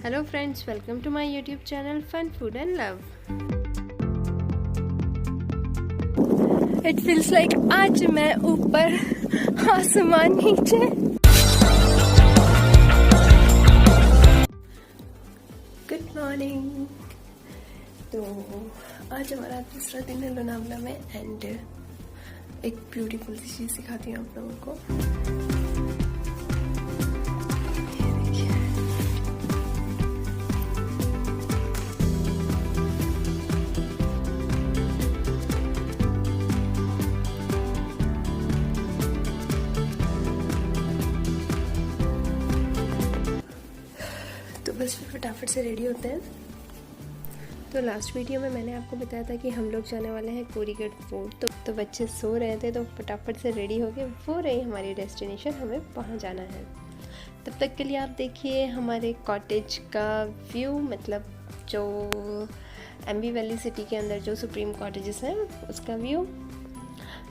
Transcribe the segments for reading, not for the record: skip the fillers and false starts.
Hello friends, welcome to my YouTube channel fun food and love. It feels like आज मैं ऊपर आसमान नीचे। Good morning. तो आज हमारा दूसरा दिन है लोनावला में एंड एक ब्यूटीफुल सी चीज़ सिखाती हूँ आप लोगों को। तो बस फिर फटाफट से रेडी होते हैं। तो लास्ट वीडियो में मैंने आपको बताया था कि हम लोग जाने वाले हैं कोरीगढ़ फोर्ट। तो बच्चे सो रहे थे तो फटाफट से रेडी हो गए, वो रही हमारी डेस्टिनेशन, हमें वहाँ जाना है। तब तक के लिए आप देखिए हमारे कॉटेज का व्यू, मतलब जो एम्बी वैली सिटी के अंदर जो सुप्रीम कॉटेजेस हैं उसका व्यू,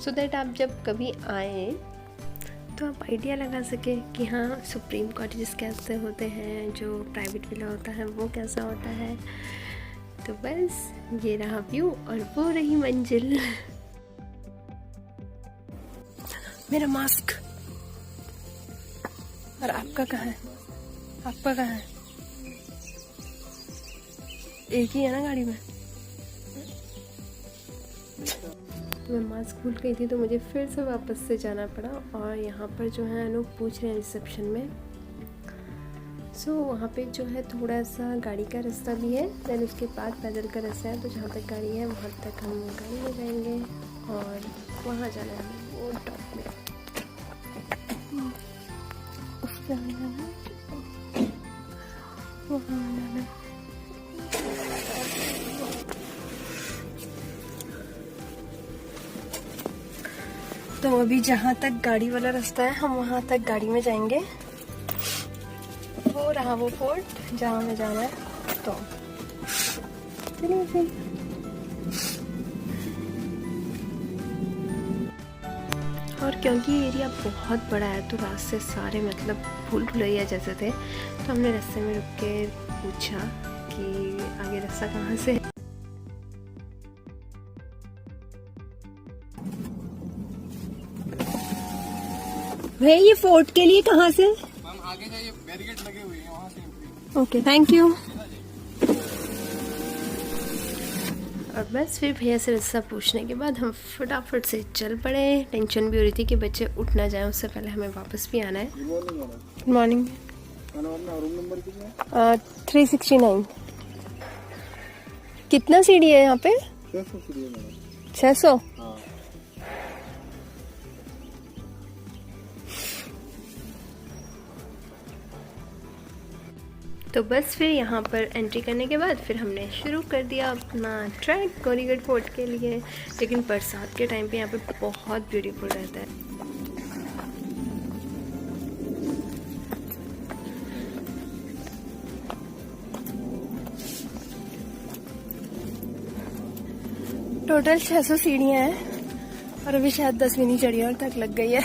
सो दैट आप जब कभी आए तो आप आइडिया लगा सके कि हाँ सुप्रीम कॉटेजेस कैसे होते हैं, जो प्राइवेट विला होता है वो कैसा होता है। तो बस ये रहा व्यू और वो रही मंजिल। मेरा मास्क। और आपका कहाँ है? आपका कहाँ है? एक ही है ना गाड़ी में? मैं मास्क भूल गई थी तो मुझे फिर से वापस से जाना पड़ा। और यहाँ पर जो है लोग पूछ रहे हैं रिसेप्शन में। सो वहाँ पे जो है थोड़ा सा गाड़ी का रास्ता भी है, देन उसके बाद पैदल का रास्ता है। तो जहाँ तक गाड़ी है वहाँ तक हम गाड़ी में जाएंगे और वहाँ जाना है वो टॉप में। तो अभी जहाँ तक गाड़ी वाला रास्ता है हम वहाँ तक गाड़ी में जाएंगे। वो रहा वो फोर्ट जहाँ हमें जाना है। तो चलिए फिर। और क्योंकि एरिया बहुत बड़ा है तो रास्ते सारे मतलब भूल भुलैया जैसे थे, तो हमने रास्ते में रुक के पूछा कि आगे रास्ता कहाँ से है। भैया ये फोर्ट के लिए कहाँ से? मैम आगे जाइए, बैरिकेड लगे हुए हैं वहाँ से। Okay, thank you. और बस फिर भैया से रास्ता पूछने के बाद हम फटाफट से चल पड़े। टेंशन भी हो रही थी कि बच्चे उठ ना जाए, उससे पहले हमें वापस भी आना है। Good morning. रूम नंबर कितना है? 369। कितना सीढ़ी है यहाँ पे? 600 सीढ़ी है मैडम। 600? हाँ। तो बस फिर यहाँ पर एंट्री करने के बाद फिर हमने शुरू कर दिया अपना ट्रैक कोरीगढ़ फोर्ट के लिए। लेकिन बरसात के टाइम पे यहाँ पे बहुत ब्यूटीफुल रहता है। टोटल 600 सीढ़ियाँ हैं और अभी शायद 10 भी नहीं चढ़ी और तक लग गई है।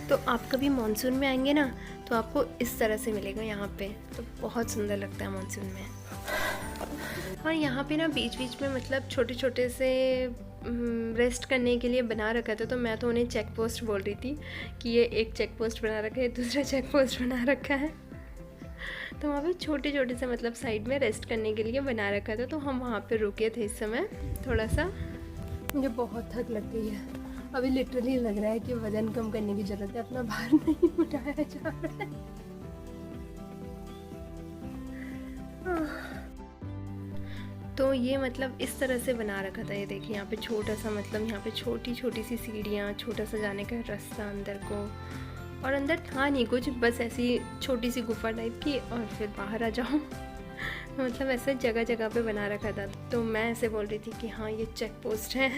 तो आप कभी मानसून में आएंगे ना तो आपको इस तरह से मिलेगा यहाँ पे, तो बहुत सुंदर लगता है मानसून में। और यहाँ पे ना बीच बीच में मतलब छोटे छोटे से रेस्ट करने के लिए बना रखा था। तो मैं तो उन्हें चेक पोस्ट बोल रही थी कि ये एक चेक पोस्ट बना रखा है, दूसरा चेक पोस्ट बना रखा है। तो वहाँ पे छोटे छोटे से मतलब साइड में रेस्ट करने के लिए बना रखा था। तो हम वहाँ पे रुके थे इस समय थोड़ा सा। मुझे बहुत थक लग गई है अभी, लिटरली लग रहा है कि वजन कम करने की जरूरत है, अपना भार नहीं उठाया जा रहा है। तो ये मतलब इस तरह से बना रखा था। ये देखिए यहाँ पे छोटा सा मतलब यहाँ पे छोटी छोटी सी सीढ़ियाँ, छोटा सा जाने का रास्ता अंदर को, और अंदर था नहीं कुछ, बस ऐसी छोटी सी गुफा टाइप की और फिर बाहर आ जाओ। मतलब ऐसे जगह जगह पे बना रखा था। तो मैं ऐसे बोल रही थी कि हाँ ये चेक पोस्ट है।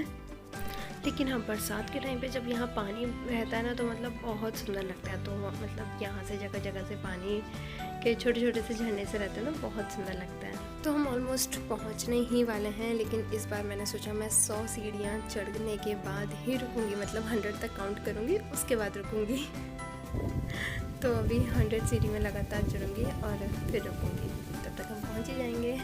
लेकिन हाँ बरसात के टाइम पे जब यहाँ पानी रहता है ना तो मतलब बहुत सुंदर लगता है। तो मतलब यहाँ से जगह जगह से पानी के छोटे छोटे से झरने से रहते हैं ना, बहुत सुंदर लगता है। तो हम ऑलमोस्ट पहुँचने ही वाले हैं, लेकिन इस बार मैंने सोचा मैं 100 सीढ़ियाँ चढ़ने के बाद ही रुकूंगी, मतलब 100 तक काउंट करूँगी उसके बाद रुकूंगी। तो अभी 100 सीढ़ी में लगातार चढ़ूँगी और फिर रुकूँगी, तब तक हम पहुँच ही जाएंगे।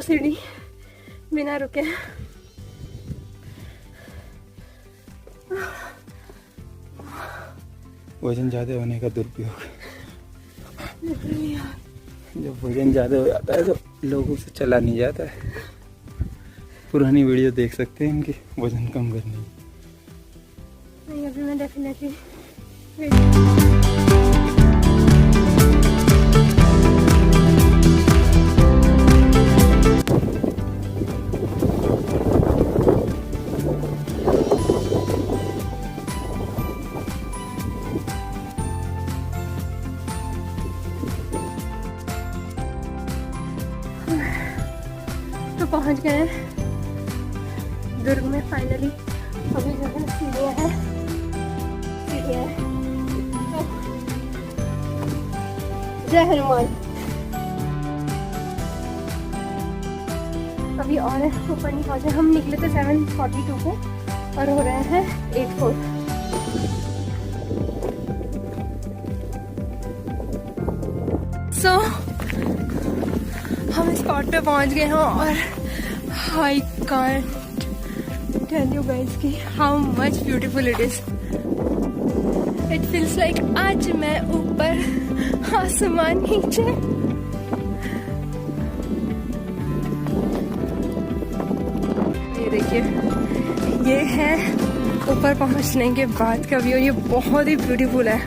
सीढ़ी बिना रुके। वजन ज्यादा होने का दुरुपयोग। जब वजन ज्यादा हो जाता है तो लोगों से चला नहीं जाता है। पुरानी वीडियो देख सकते हैं इनकी वजन कम करने की। नहीं, अभी मैं डेफिनेटली तो पहुंच गए हैं दुर्ग में फाइनली। अभी जो है सीढ़ियाँ हैं। जय हनुमान। अभी और है, ऊपर नहीं पहुंचे। हम निकले थे 7:42 को और हो रहे हैं 8:04। हम स्पॉट पे पहुंच गए हैं और I can't tell you guys कि how much beautiful it is. It feels like आज मैं ऊपर आसमान नीचे। ये देखिए, ये है ऊपर पहुंचने के बाद का व्यू। ये बहुत ही ब्यूटीफुल है।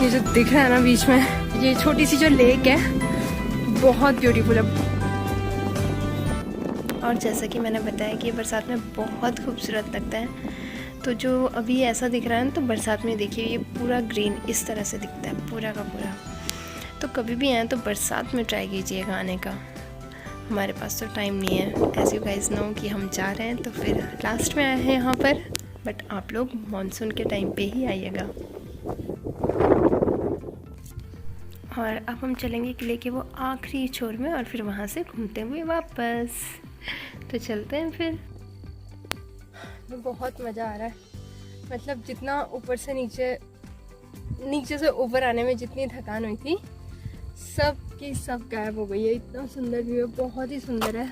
ये जो दिख रहा है ना बीच में, ये छोटी सी जो लेक है, बहुत ब्यूटीफुल है। और जैसा कि मैंने बताया कि बरसात में बहुत खूबसूरत लगता है। तो जो अभी ऐसा दिख रहा है ना, तो बरसात में देखिए ये पूरा ग्रीन इस तरह से दिखता है, पूरा का पूरा। तो कभी भी आए तो बरसात में ट्राई कीजिएगा आने का। हमारे पास तो टाइम नहीं है, एज यू गाइस नो कि हम जा रहे हैं, तो फिर लास्ट में आए हैं यहाँ पर। बट आप लोग मानसून के टाइम पे ही आइएगा। और अब हम चलेंगे किले के वो आखिरी छोर में और फिर वहाँ से घूमते हुए वापस। तो चलते हैं फिर। तो बहुत मज़ा आ रहा है। मतलब जितना ऊपर से नीचे से ऊपर आने में जितनी थकान हुई थी, सब की सब गायब हो गई है। इतना सुंदर व्यू है, बहुत ही सुंदर है।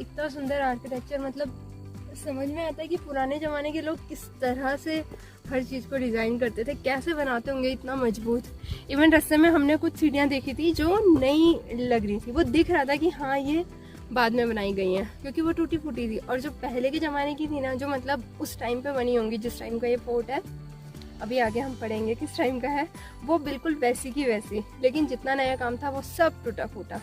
इतना सुंदर आर्किटेक्चर, मतलब समझ में आता है कि पुराने ज़माने के लोग किस तरह से हर चीज़ को डिज़ाइन करते थे, कैसे बनाते होंगे इतना मजबूत। इवन रास्ते में हमने कुछ सीढ़ियाँ देखी थी जो नई लग रही थी। वो दिख रहा था कि हाँ ये बाद में बनाई गई हैं, क्योंकि वो टूटी फूटी थी। और जो पहले के ज़माने की थी ना, जो मतलब उस टाइम पे बनी होंगी, जिस टाइम का ये फोर्ट है, अभी आगे हम पढ़ेंगे किस टाइम का है, वो बिल्कुल वैसी की वैसी। लेकिन जितना नया काम था वो सब टूटा फूटा।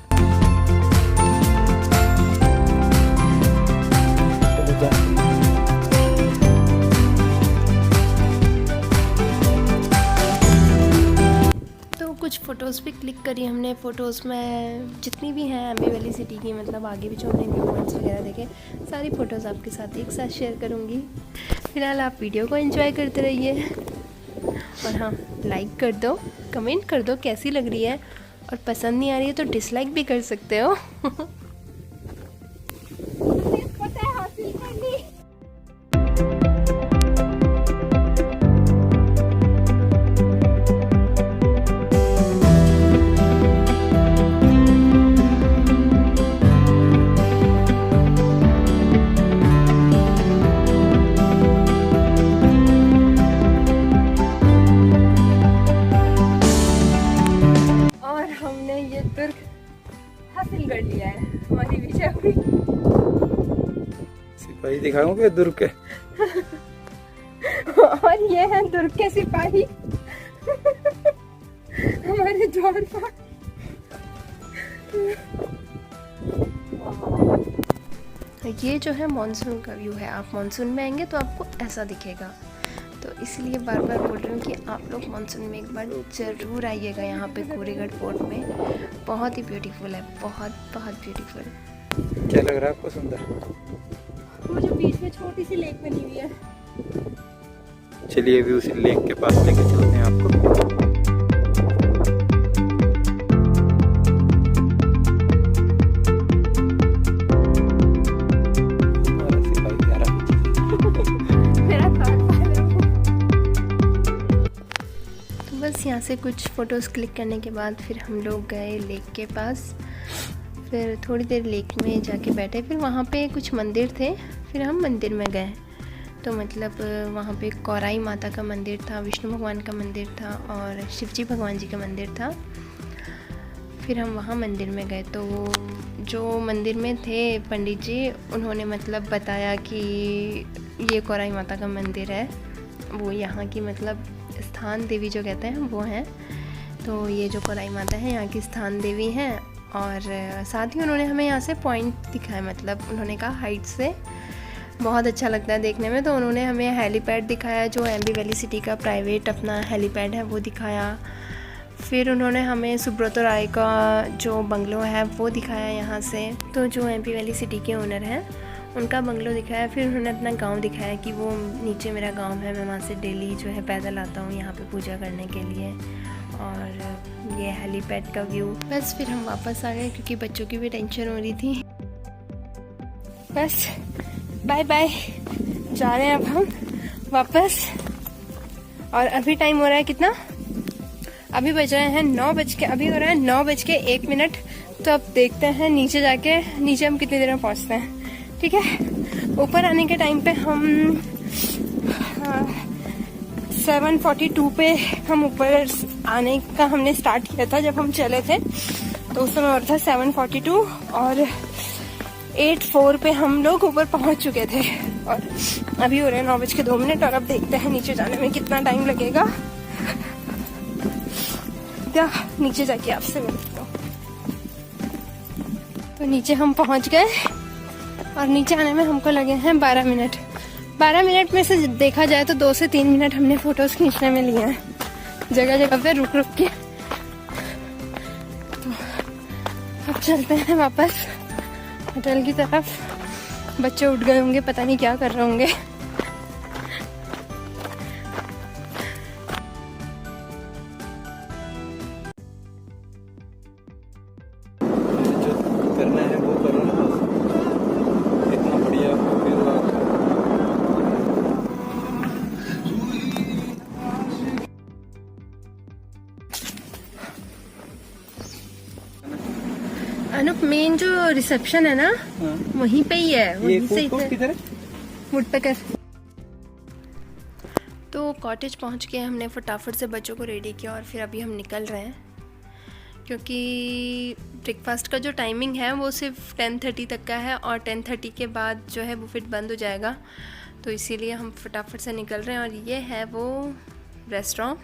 कुछ फ़ोटोज़ भी क्लिक करी हमने। फ़ोटोज़ में जितनी भी हैं अम्बी वैली सिटी की, मतलब आगे भी जो हमने व्यू पॉइंट्स वगैरह देखे, सारी फ़ोटोज़ आपके साथ एक साथ शेयर करूँगी। फिलहाल आप वीडियो को एंजॉय करते रहिए। और हाँ, लाइक कर दो, कमेंट कर दो कैसी लग रही है, और पसंद नहीं आ रही है तो डिसलाइक भी कर सकते हो। हासिल कर लिया है हमारी विजय भी। सिपाही दिखाऊंगे दुर्ग के। और ये है दुर्ग के सिपाही हमारे द्वार पर। ये जो है मानसून का व्यू है। आप मानसून में आएंगे तो आपको ऐसा दिखेगा। तो इसलिए बार बार बोल रही हूँ कि आप लोग मानसून में एक बार ज़रूर आइएगा यहाँ पे कोरीगढ़ फोर्ट में। बहुत ही ब्यूटीफुल है, बहुत बहुत ब्यूटीफुल। क्या लग रहा है आपको सुंदर? वो जो बीच में छोटी सी लेक बनी हुई है। चलिए अभी उसी लेक के पास लेके चलते हैं आपको। यहाँ से कुछ फ़ोटोज़ क्लिक करने के बाद फिर हम लोग गए लेक के पास। फिर थोड़ी देर लेक में जाके बैठे, फिर वहाँ पे कुछ मंदिर थे, फिर हम मंदिर में गए। तो मतलब वहाँ पे कौराई माता का मंदिर था, विष्णु भगवान का मंदिर था और शिवजी भगवान जी का मंदिर था। फिर हम वहाँ मंदिर में गए तो जो मंदिर में थे पंडित जी, उन्होंने मतलब बताया कि ये कौराई माता का मंदिर है, वो यहाँ की मतलब स्थान देवी जो कहते हैं वो हैं। तो ये जो कौराई माता है यहाँ की स्थान देवी हैं। और साथ ही उन्होंने हमें यहाँ से पॉइंट दिखाया, मतलब उन्होंने कहा हाइट से बहुत अच्छा लगता है देखने में। तो उन्होंने हमें हेलीपैड दिखाया, जो एमबी वैली सिटी का प्राइवेट अपना हेलीपैड है वो दिखाया। फिर उन्होंने हमें सुब्रतो राय का जो बंगलो है वो दिखाया यहाँ से, तो जो एमपी वैली सिटी के ओनर हैं उनका बंगलो दिखाया। फिर उन्होंने अपना गांव दिखाया कि वो नीचे मेरा गांव है, मैं वहाँ से डेली जो है पैदल आता हूँ यहाँ पे पूजा करने के लिए। और ये हेलीपैड का व्यू। बस फिर हम वापस आ गए क्योंकि बच्चों की भी टेंशन हो रही थी। बस बाय बाय, जा रहे हैं अब हम वापस। और अभी टाइम हो रहा है कितना, अभी बज रहे हैं 9 अभी हो रहा है 9:01। तो अब देखते हैं नीचे जाके, नीचे हम कितनी देर में पहुंचते हैं। ठीक है, ऊपर आने के टाइम पे हम 7:42 पे हम ऊपर आने का हमने स्टार्ट किया था। जब हम चले थे तो उस समय और था 7:42 और 8:04 पे हम लोग ऊपर पहुंच चुके थे। और अभी हो रहे हैं 9:02 और अब देखते हैं नीचे जाने में कितना टाइम लगेगा। क्या नीचे जाके आपसे मिलती हूँ। तो नीचे हम पहुंच गए और नीचे आने में हमको लगे हैं 12 मिनट। 12 मिनट में से देखा जाए तो 2 से 3 मिनट हमने फोटोज खींचने में लिए हैं, जगह जगह पे रुक रुक के। तो अब चलते हैं वापस होटल की तरफ। बच्चे उठ गए होंगे, पता नहीं क्या कर रहे होंगे। करना है वो करो ना, इतना बढ़िया व्यू आता है। अनुप, मेन जो रिसेप्शन है ना, हाँ। वहीं पे ही है, वहीं से किधर है? वुडपेकर। तो कॉटेज पहुंच के हमने फटाफट से बच्चों को रेडी किया और फिर अभी हम निकल रहे हैं, क्योंकि ब्रेकफास्ट का जो टाइमिंग है वो सिर्फ 10:30 तक का है और 10:30 के बाद जो है बुफेट बंद हो जाएगा। तो इसीलिए हम फटाफट से निकल रहे हैं। और ये है वो रेस्टोरेंट,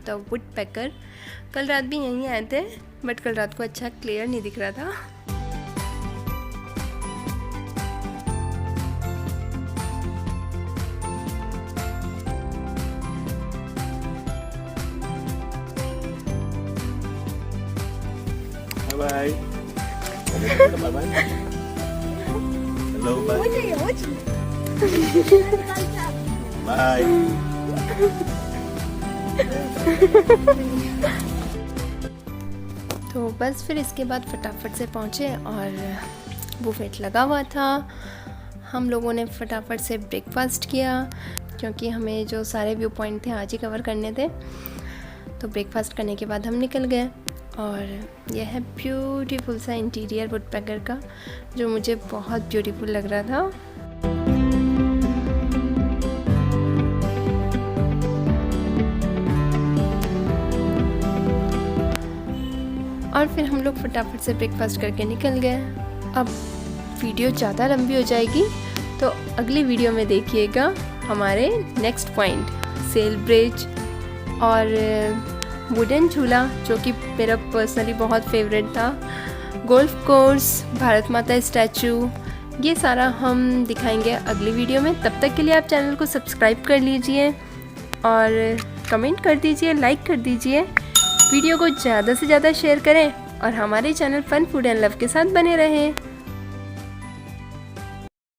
द वुडपेकर। कल रात भी यहीं आए थे, बट कल रात को अच्छा क्लियर नहीं दिख रहा था। Bye bye. Hello bye bye. तो बस फिर इसके बाद फटाफट से पहुँचे और बुफेट लगा हुआ था। हम लोगों ने फटाफट से ब्रेकफास्ट किया क्योंकि हमें जो सारे व्यू पॉइंट थे आज ही कवर करने थे। तो ब्रेकफास्ट करने के बाद हम निकल गए। और यह है ब्यूटीफुल सा इंटीरियर वुडपेकर का, जो मुझे बहुत ब्यूटीफुल लग रहा था। और फिर हम लोग फटाफट से ब्रेकफास्ट करके निकल गए। अब वीडियो ज़्यादा लंबी हो जाएगी, तो अगली वीडियो में देखिएगा हमारे नेक्स्ट पॉइंट, सेल ब्रिज और वुडन झूला, जो कि मेरा पर्सनली बहुत फेवरेट था, गोल्फ कोर्स, भारत माता स्टैचू, ये सारा हम दिखाएंगे अगली वीडियो में। तब तक के लिए आप चैनल को सब्सक्राइब कर लीजिए और कमेंट कर दीजिए, लाइक कर दीजिए, वीडियो को ज़्यादा से ज़्यादा शेयर करें और हमारे channel fun food and love के साथ बने रहें।